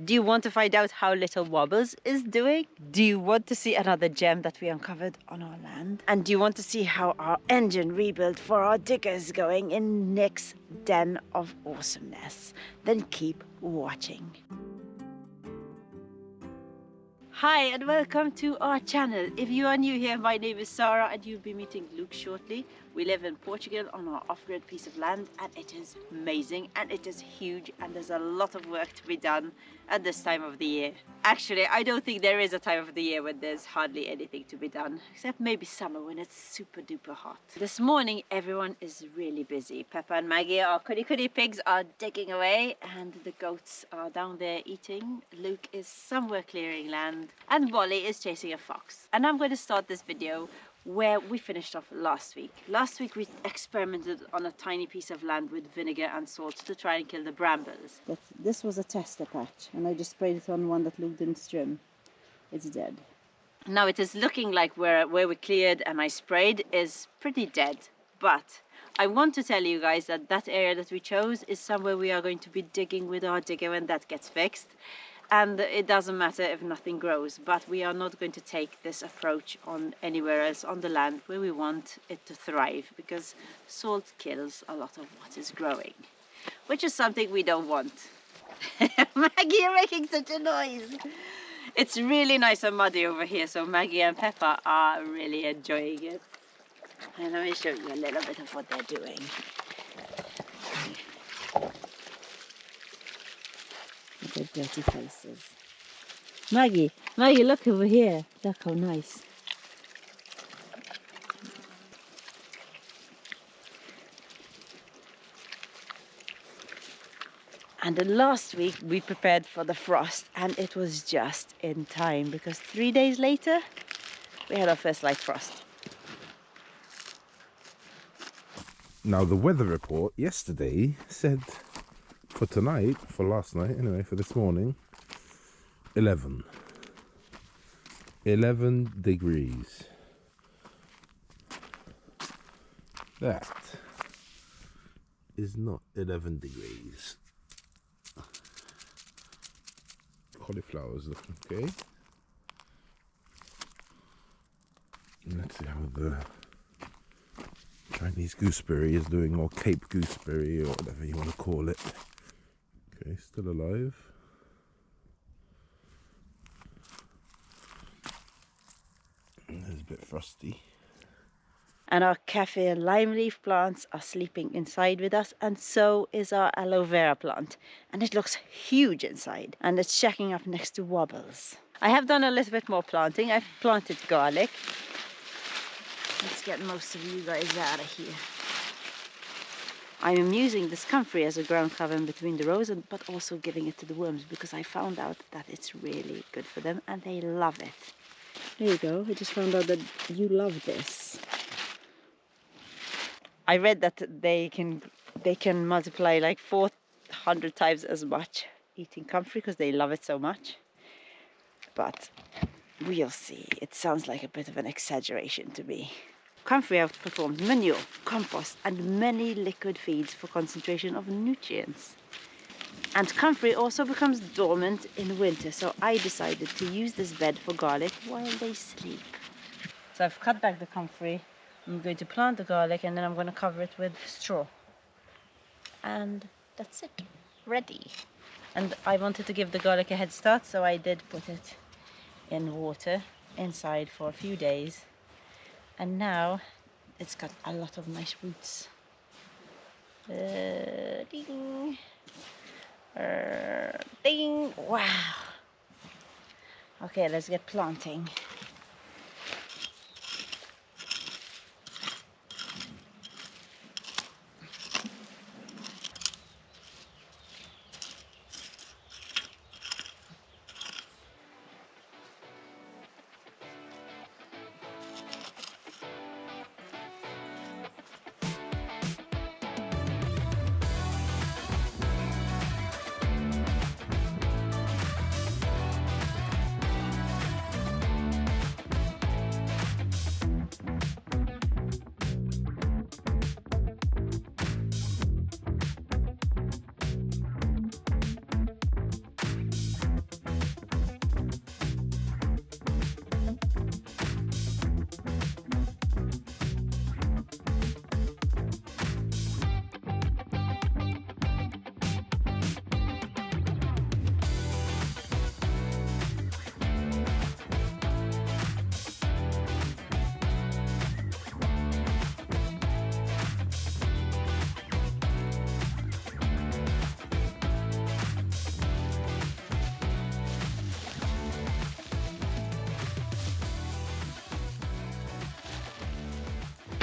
Do you want to find out how little Wobbles is doing? Do you want to see another gem that we uncovered on our land? And do you want to see how our engine rebuild for our digger is going in Nick's den of awesomeness? Then keep watching. Hi and welcome to our channel. If you are new here, my name is Sarah and you'll be meeting Luke shortly. We live in Portugal on our off-grid piece of land and it is amazing and it is huge and there's a lot of work to be done at this time of the year. Actually, I don't think there is a time of the year when there's hardly anything to be done, except maybe summer when it's super duper hot. This morning everyone is really busy. Peppa and Maggie, our cuddy pigs, are digging away and the goats are down there eating. Luke is somewhere clearing land and Wally is chasing a fox. And I'm going to start this video where we finished off last week. Last week we experimented on a tiny piece of land with vinegar and salt to try and kill the brambles. But this was a tester patch and I just sprayed it on one that Luke didn't trim. It's dead. Now it is looking like where we cleared and I sprayed is pretty dead. But I want to tell you guys that that area that we chose is somewhere we are going to be digging with our digger when that gets fixed. And it doesn't matter if nothing grows, but we are not going to take this approach on anywhere else on the land where we want it to thrive, because salt kills a lot of what is growing, which is something we don't want. Maggie, you're making such a noise. It's really nice and muddy over here, so Maggie and Peppa are really enjoying it. And let me show you a little bit of what they're doing. Their dirty faces. Maggie, look over here. Look how nice. And then last week we prepared for the frost and it was just in time because 3 days later we had our first light frost. Now the weather report yesterday said for tonight, for last night anyway, for this morning, 11 degrees. That is not 11 degrees. Cauliflower's looking okay. Let's see how the Chinese gooseberry is doing, or Cape gooseberry, or whatever you want to call it. Okay, still alive. It's a bit frosty. And our cafe and lime leaf plants are sleeping inside with us, and so is our aloe vera plant. And it looks huge inside, and it's shacking up next to Wobbles. I have done a little bit more planting. I've planted garlic. Let's get most of you guys out of here. I'm using this comfrey as a ground cover in between the rows, but also giving it to the worms because I found out that it's really good for them and they love it. There you go. I just found out that you love this. I read that they can multiply like 400 times as much eating comfrey because they love it so much. But we'll see. It sounds like a bit of an exaggeration to me. Comfrey outperforms manure, compost and many liquid feeds for concentration of nutrients. And comfrey also becomes dormant in winter, so I decided to use this bed for garlic while they sleep. So I've cut back the comfrey. I'm going to plant the garlic and then I'm going to cover it with straw. And that's it. Ready. And I wanted to give the garlic a head start, so I did put it in water inside for a few days. And now it's got a lot of nice roots. Ding! Ding! Wow! Okay, let's get planting.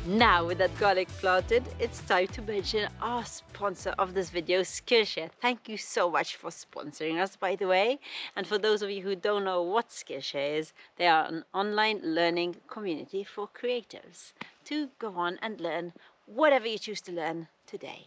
Now with that garlic planted, it's time to mention our sponsor of this video, Skillshare. Thank you so much for sponsoring us, by the way. And for those of you who don't know what Skillshare is, they are an online learning community for creatives to go on and learn whatever you choose to learn today.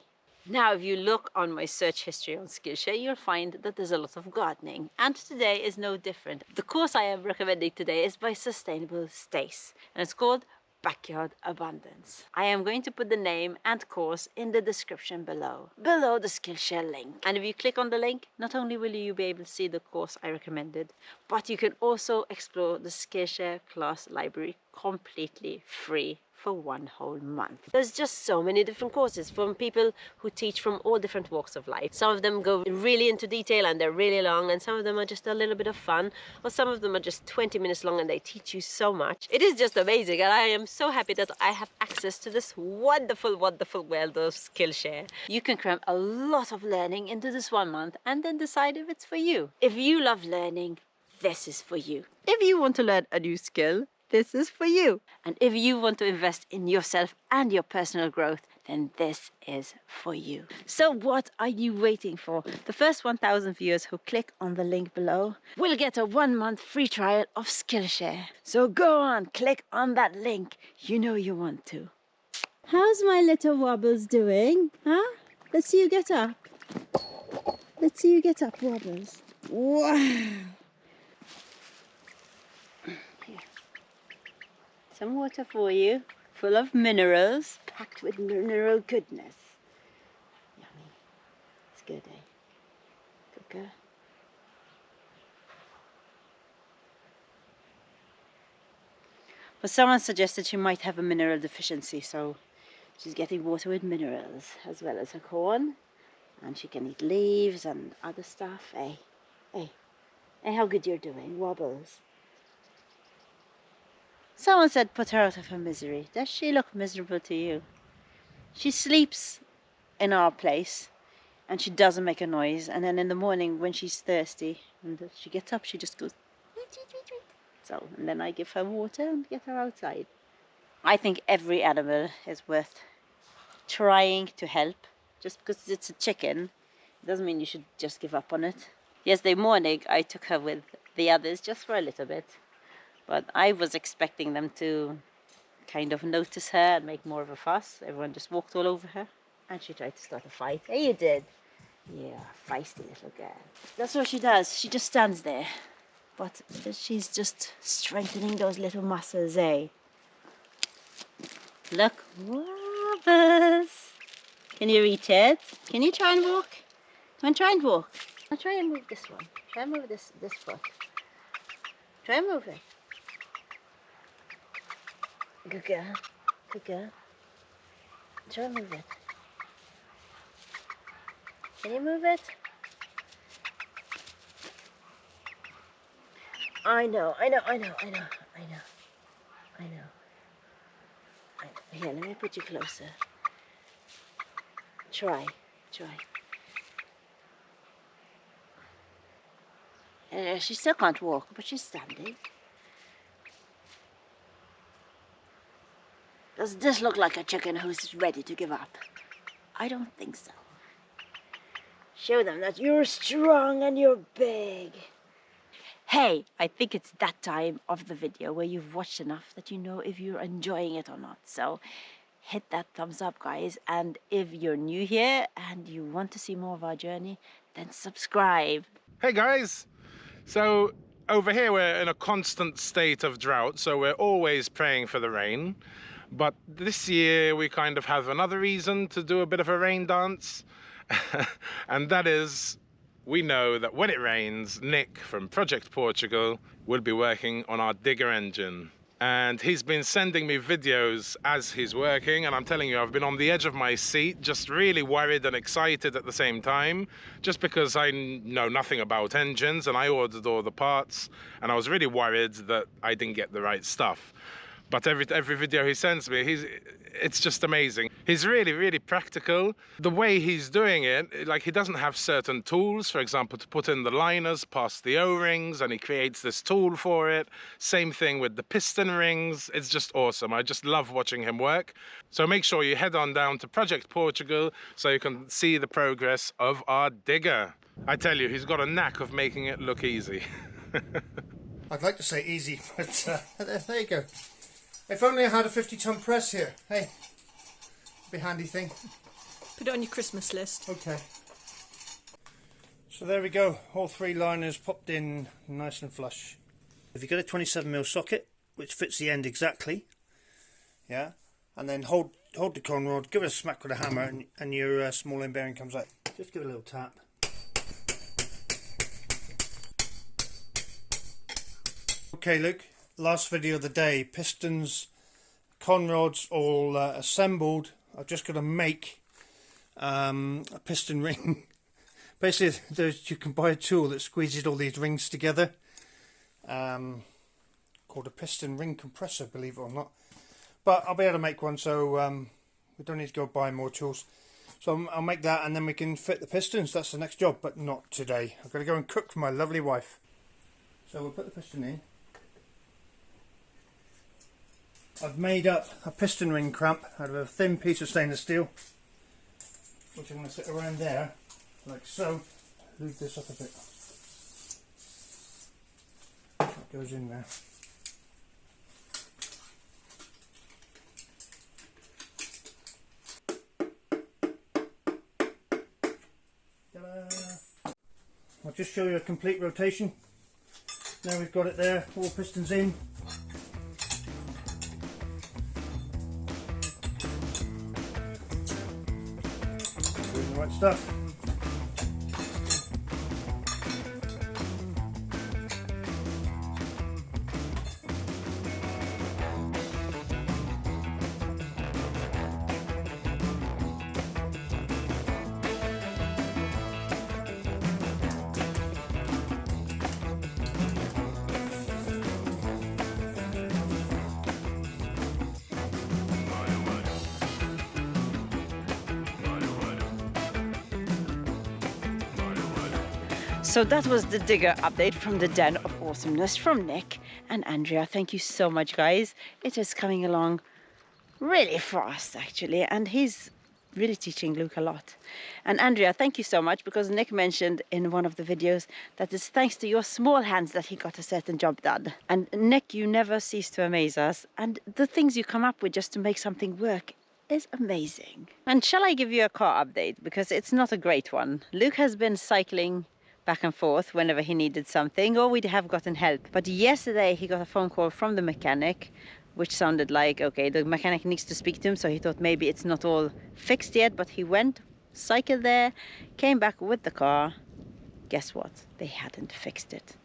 Now, if you look on my search history on Skillshare, you'll find that there's a lot of gardening, and today is no different. The course I am recommending today is by Sustainable Stace, and it's called Backyard Abundance. I am going to put the name and course in the description below the Skillshare link. And if you click on the link, not only will you be able to see the course I recommended, but you can also explore the Skillshare class library completely free for 1 whole month. There's just so many different courses from people who teach from all different walks of life. Some of them go really into detail and they're really long, and some of them are just a little bit of fun, or some of them are just 20 minutes long and they teach you so much. It is just amazing, and I am so happy that I have access to this wonderful, wonderful world of Skillshare. You can cram a lot of learning into this 1 month and then decide if it's for you. If you love learning, this is for you. If you want to learn a new skill, this is for you. And if you want to invest in yourself and your personal growth, then this is for you. So what are you waiting for? The first 1,000 viewers who click on the link below will get a 1 month free trial of Skillshare. So go on, click on that link. You know you want to. How's my little Wobbles doing? Huh? Let's see you get up. Let's see you get up, Wobbles. Wow. Some water for you, full of minerals, packed with mineral goodness. Yummy. It's good, eh? Good girl. But someone suggested she might have a mineral deficiency, so she's getting water with minerals as well as her corn. And she can eat leaves and other stuff, eh? Hey, how good you're doing, Wobbles. Someone said put her out of her misery. Does she look miserable to you? She sleeps in our place and she doesn't make a noise. And then in the morning when she's thirsty and she gets up, she just goes... So, and then I give her water and get her outside. I think every animal is worth trying to help. Just because it's a chicken, it doesn't mean you should just give up on it. Yesterday morning I took her with the others just for a little bit. But I was expecting them to kind of notice her and make more of a fuss. Everyone just walked all over her. And she tried to start a fight. Hey, you did. Yeah, feisty little girl. That's what she does. She just stands there. But she's just strengthening those little muscles, eh? Look, Wobbles. Can you reach it? Can you try and walk? Come on, try and walk. I'll try and move this one. Try and move this foot. Try and move it. Good girl. Good girl. Try and move it. Can you move it? I know. Here, let me put you closer. Try. She still can't walk, but she's standing. Does this look like a chicken who's ready to give up? I don't think so. Show them that you're strong and you're big. Hey, I think it's that time of the video where you've watched enough that you know if you're enjoying it or not. So hit that thumbs up, guys. And if you're new here and you want to see more of our journey, then subscribe. Hey guys! So over here we're in a constant state of drought, so we're always praying for the rain. But this year we kind of have another reason to do a bit of a rain dance. And that is, we know that when it rains, Nick from Project Portugal will be working on our digger engine. And he's been sending me videos as he's working, and I'm telling you, I've been on the edge of my seat, just really worried and excited at the same time, just because I know nothing about engines and I ordered all the parts, and I was really worried that I didn't get the right stuff. but every video he sends me, it's just amazing. He's really practical. The way he's doing it, like, he doesn't have certain tools, for example, to put in the liners past the O-rings, and he creates this tool for it. Same thing with the piston rings. It's just awesome. I just love watching him work. So make sure you head on down to Project Portugal so you can see the progress of our digger. I tell you, he's got a knack of making it look easy. I'd like to say easy, but there you go. If only I had a 50-ton press here. Hey, be a handy thing. Put it on your Christmas list. Okay. So there we go. All 3 liners popped in nice and flush. If you get a 27mm socket, which fits the end exactly, yeah, and then hold the con rod, give it a smack with a hammer, and your small end bearing comes out. Just give it a little tap. Okay, Luke, last video of the day. Pistons, con rods all assembled. I've just got to make a piston ring. Basically, you can buy a tool that squeezes all these rings together, called a piston ring compressor, believe it or not. But I'll be able to make one, so we don't need to go buy more tools. So I'll make that, and then we can fit the pistons. That's the next job, but not today. I've got to go and cook for my lovely wife. So we'll put the piston in. I've made up a piston ring cramp out of a thin piece of stainless steel, which I'm going to sit around there, like so. Lube this up a bit. That goes in there. Ta-da! I'll just show you a complete rotation. Now we've got it there, all pistons in. Doing the right stuff. So that was the digger update from the den of awesomeness from Nick and Andrea. Thank you so much, guys. It is coming along really fast, actually, and he's really teaching Luke a lot. And Andrea, thank you so much, because Nick mentioned in one of the videos that it's thanks to your small hands that he got a certain job done. And Nick, you never cease to amaze us, and the things you come up with just to make something work is amazing. And shall I give you a car update, because it's not a great one. Luke has been cycling back and forth whenever he needed something, or we'd have gotten help. But yesterday he got a phone call from the mechanic, which sounded like, okay, the mechanic needs to speak to him, so he thought maybe it's not all fixed yet. But he went, cycled there, came back with the car. Guess what? They hadn't fixed it.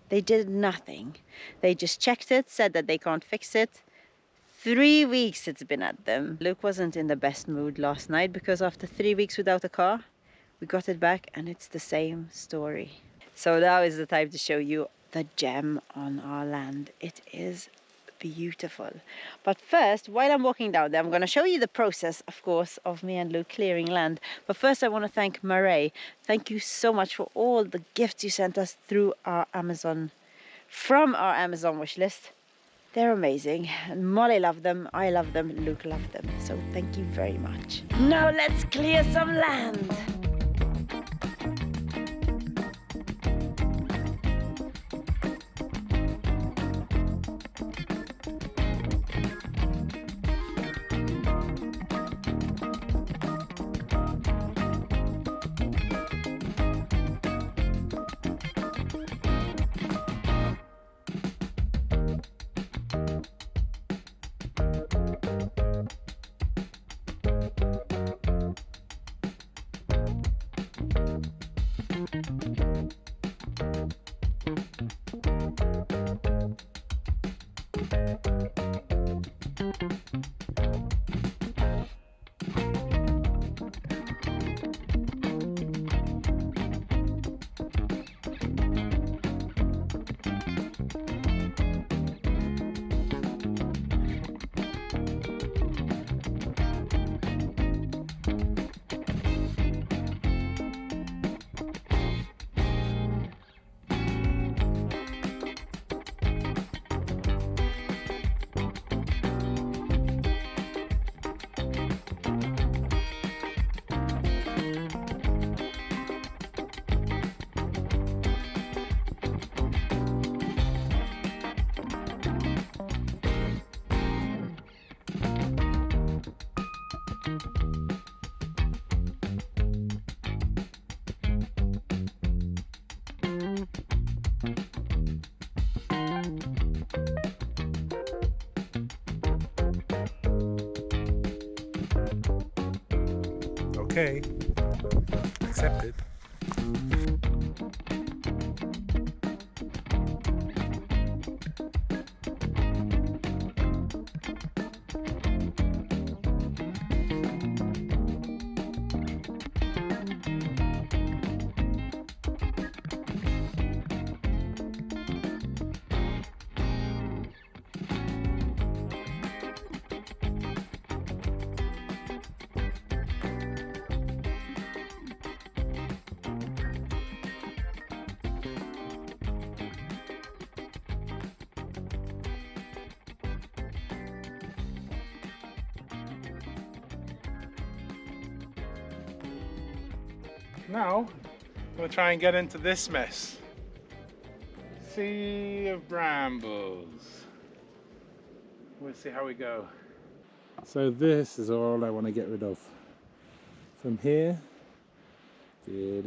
They did nothing. They just checked it, said that they can't fix it. 3 weeks it's been at them. Luke wasn't in the best mood last night, because after 3 weeks without a car, we got it back and it's the same story. So now is the time to show you the gem on our land. It is beautiful. But first, while I'm walking down there, I'm going to show you the process, of course, of me and Luke clearing land. But first I want to thank Marae. Thank you so much for all the gifts you sent us through our Amazon, from our Amazon wish list. They're amazing, and Molly loved them, I love them, Luke loved them. So thank you very much. Now let's clear some land. Okay, accepted. Now, I'm going to try and get into this mess. Sea of brambles. We'll see how we go. So this is all I want to get rid of. From here, and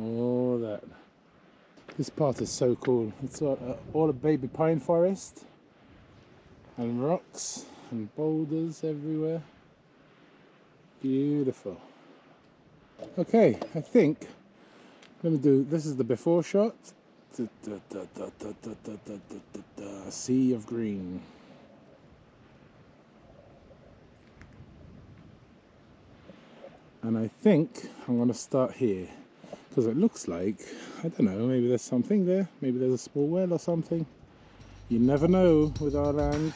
all that. This part is so cool. It's all a baby pine forest, and rocks and boulders everywhere. Beautiful. Okay, I think let me do this is the before shot. Sea of green. And I think I'm going to start here because it looks like, I don't know, maybe there's something there, maybe there's a small well or something. You never know with our land.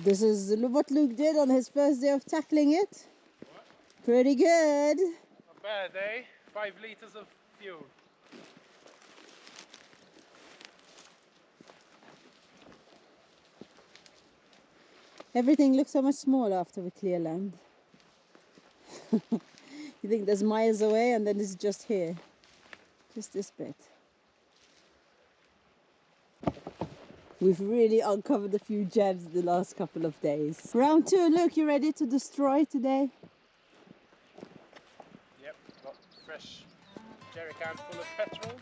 This is what Luke did on his first day of tackling it. What? Pretty good. Not bad, eh? 5 litres of fuel. Everything looks so much smaller after we clear land. You think there's miles away and then it's just here. Just this bit. We've really uncovered a few gems the last couple of days. Round 2, Luke, you ready to destroy today? Yep, got fresh jerry can full of petrol.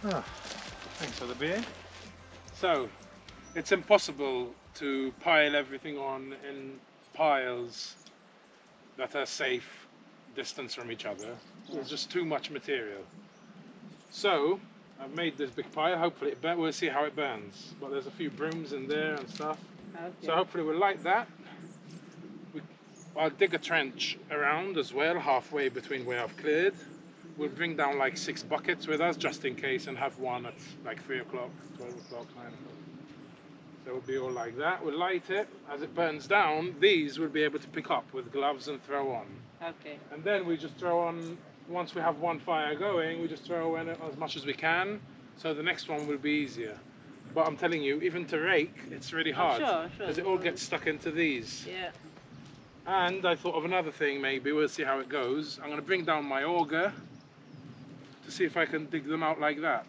Ah, thanks for the beer. So, it's impossible to pile everything on in piles that are safe distance from each other. There's just too much material. So I've made this big pile. Hopefully we'll see how it burns. But there's a few brooms in there and stuff. Okay. So hopefully we'll light that. I'll dig a trench around as well, halfway between where I've cleared. We'll bring down like 6 buckets with us just in case, and have one at like 3 o'clock, 12 o'clock, 9 o'clock. So it'll be all like that. We'll light it. As it burns down, these we'll be able to pick up with gloves and throw on. Okay. And then we just throw on, once we have one fire going, we just throw in as much as we can. So the next one will be easier. But I'm telling you, even to rake, it's really hard. Sure. Because it all gets stuck into these. Yeah. And I thought of another thing, maybe we'll see how it goes. I'm going to bring down my auger to see if I can dig them out like that.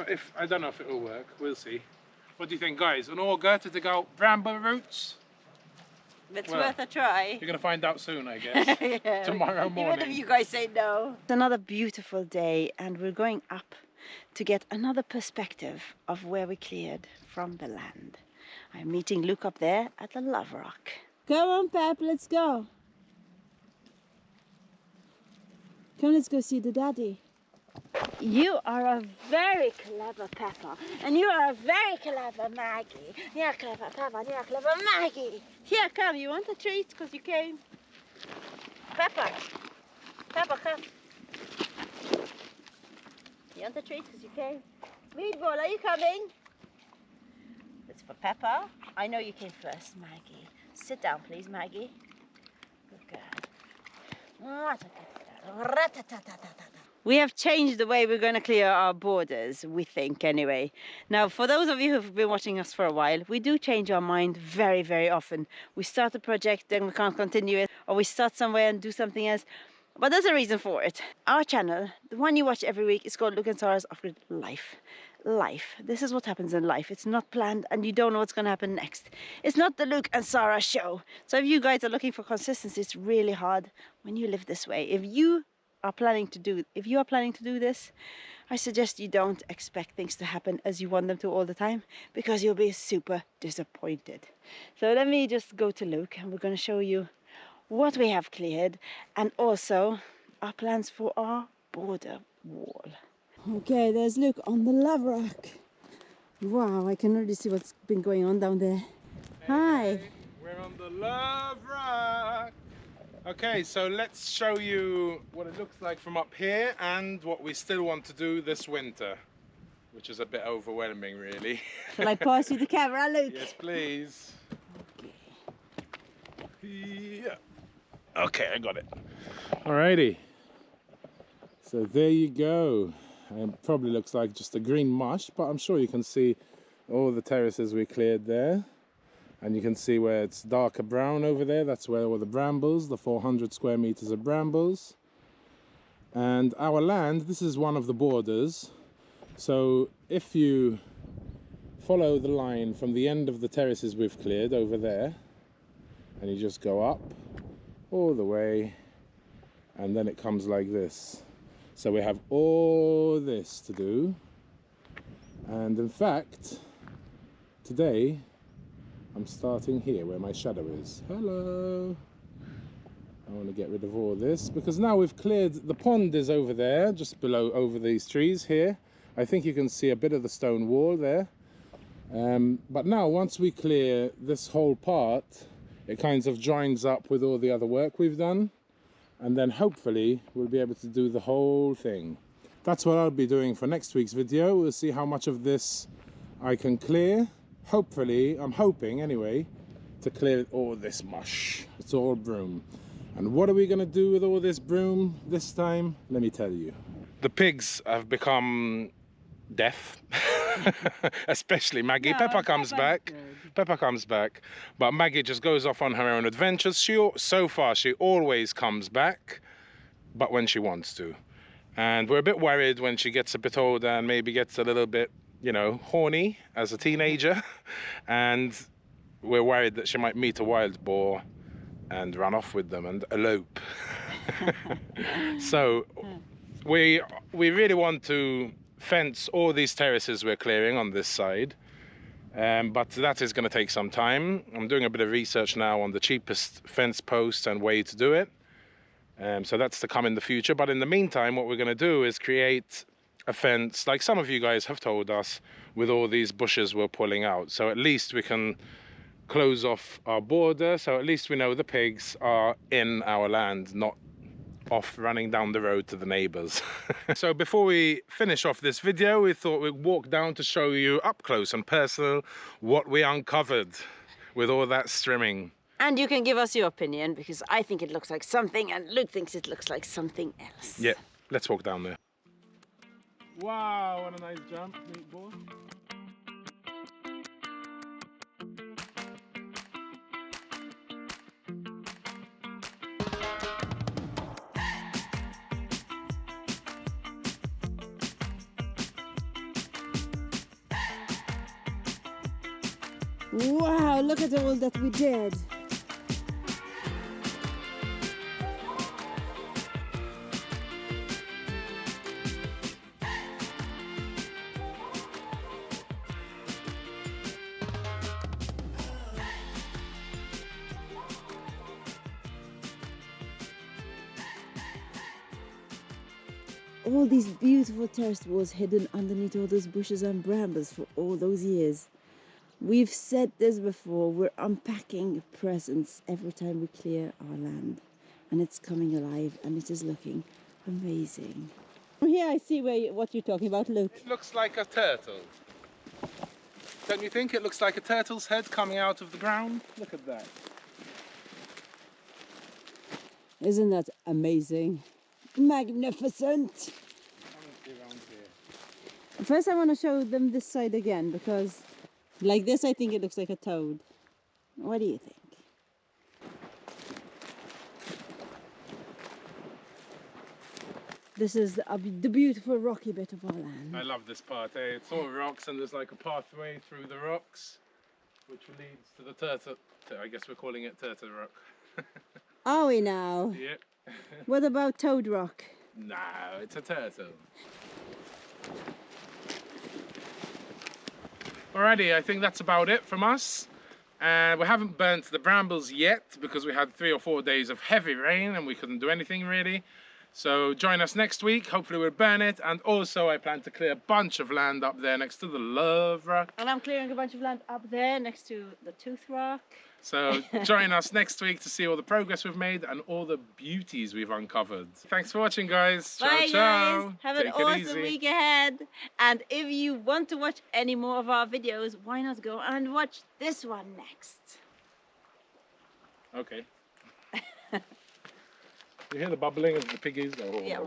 If I don't know if it'll work, we'll see. What do you think, guys? An auger to dig out bramble roots? It's Well, worth a try. You're going to find out soon, I guess. Yeah. Tomorrow morning. Even if you guys say no. It's another beautiful day, and we're going up to get another perspective of where we cleared from the land. I'm meeting Luke up there at the Love Rock. Come on, Pep, let's go. Come, let's go see the daddy. You are a very clever Peppa, and you are a very clever Maggie. You're clever Peppa, you're clever Maggie. Here, come, you want a treat because you came? Peppa, come. You want a treat because you came? Meatball, are you coming? It's for Peppa. I know you came first, Maggie. Sit down, please, Maggie. Good girl. We have changed the way we're going to clear our borders, we think anyway. Now, for those of you who've been watching us for a while, we do change our mind very, very often. We start a project, then we can't continue it, or we start somewhere and do something else. But there's a reason for it. Our channel, the one you watch every week, is called Luke and Sarah's Offgrid Life. Life. This is what happens in life. It's not planned and you don't know what's going to happen next. It's not the Luke and Sarah show. So if you guys are looking for consistency, it's really hard when you live this way. If you are planning to do this, I suggest you don't expect things to happen as you want them to all the time, because you'll be super disappointed. So let me just go to Luke and we're going to show you what we have cleared and also our plans for our border wall. Okay, there's Luke on the Love Rock. Wow, I can already see what's been going on down there. Hi. Hey, we're on the Love Rock. Okay, so let's show you what it looks like from up here and what we still want to do this winter, which is a bit overwhelming, really. Shall I pass you the camera, Luke? Yes, please. Yeah. Okay, I got it. Alrighty. So there you go. It probably looks like just a green mush, but I'm sure you can see all the terraces we cleared there. And you can see where it's darker brown over there. That's where all the brambles, the 400 square meters of brambles. And our land, this is one of the borders. So if you follow the line from the end of the terraces we've cleared over there, and you just go up all the way, and then it comes like this. So we have all this to do, and in fact today I'm starting here where my shadow is. Hello. I want to get rid of all this because now we've cleared, the pond is over there just below, over these trees here. I think you can see a bit of the stone wall there, but now once we clear this whole part, it kind of joins up with all the other work we've done. And then hopefully we'll be able to do the whole thing. That's what I'll be doing for next week's video. We'll see how much of this I can clear. Hopefully, I'm hoping anyway, to clear all this mush. It's all broom. And what are we going to do with all this broom this time? Let me tell you. The pigs have become deaf. Especially Maggie. No, Peppa comes back. good. Peppa comes back, but Maggie just goes off on her own adventures. So far she always comes back, but when she wants to. And we're a bit worried when she gets a bit older and maybe gets a little bit, you know, horny as a teenager. And we're worried that she might meet a wild boar and run off with them and elope. So we really want to fence all these terraces we're clearing on this side, But that is going to take some time. I'm doing a bit of research now on the cheapest fence posts and way to do it. So that's to come in the future. But in the meantime, what we're going to do is create a fence, like some of you guys have told us, with all these bushes we're pulling out. So at least we can close off our border. So at least we know the pigs are in our land, not off running down the road to the neighbors. So before we finish off this video, we thought we'd walk down to show you up close and personal what we uncovered with all that strimming. And you can give us your opinion, because I think it looks like something and Luke thinks it looks like something else. Yeah, let's walk down there. Wow, what a nice jump, meatball. Wow, look at all that we did. All these beautiful terraced walls hidden underneath all those bushes and brambles for all those years. We've said this before, we're unpacking presents every time we clear our land. And it's coming alive and it is looking amazing. Here I see what you're talking about, Luke. It looks like a turtle. Don't you think it looks like a turtle's head coming out of the ground? Look at that. Isn't that amazing? Magnificent! First I want to show them this side again, because like this I think it looks like a toad. What do you think? This is the beautiful rocky bit of our land. I love this part, eh? It's all rocks and there's like a pathway through the rocks which leads to the turtle. I guess we're calling it Turtle Rock. Are we now? Yep. What about Toad Rock? No, it's a turtle. Alrighty, I think that's about it from us. We haven't burnt the brambles yet because we had 3 or 4 days of heavy rain and we couldn't do anything really. So join us next week, hopefully we'll burn it. And also I plan to clear a bunch of land up there next to the Love Rock. And I'm clearing a bunch of land up there next to the Tooth Rock. So join us next week to see all the progress we've made and all the beauties we've uncovered. Thanks for watching, guys. Bye, Ciao, ciao. guys. Have Take an it awesome easy. week ahead. And if you want to watch any more of our videos, why not go and watch this one next? Okay. You hear the bubbling of the piggies? Oh. Yeah.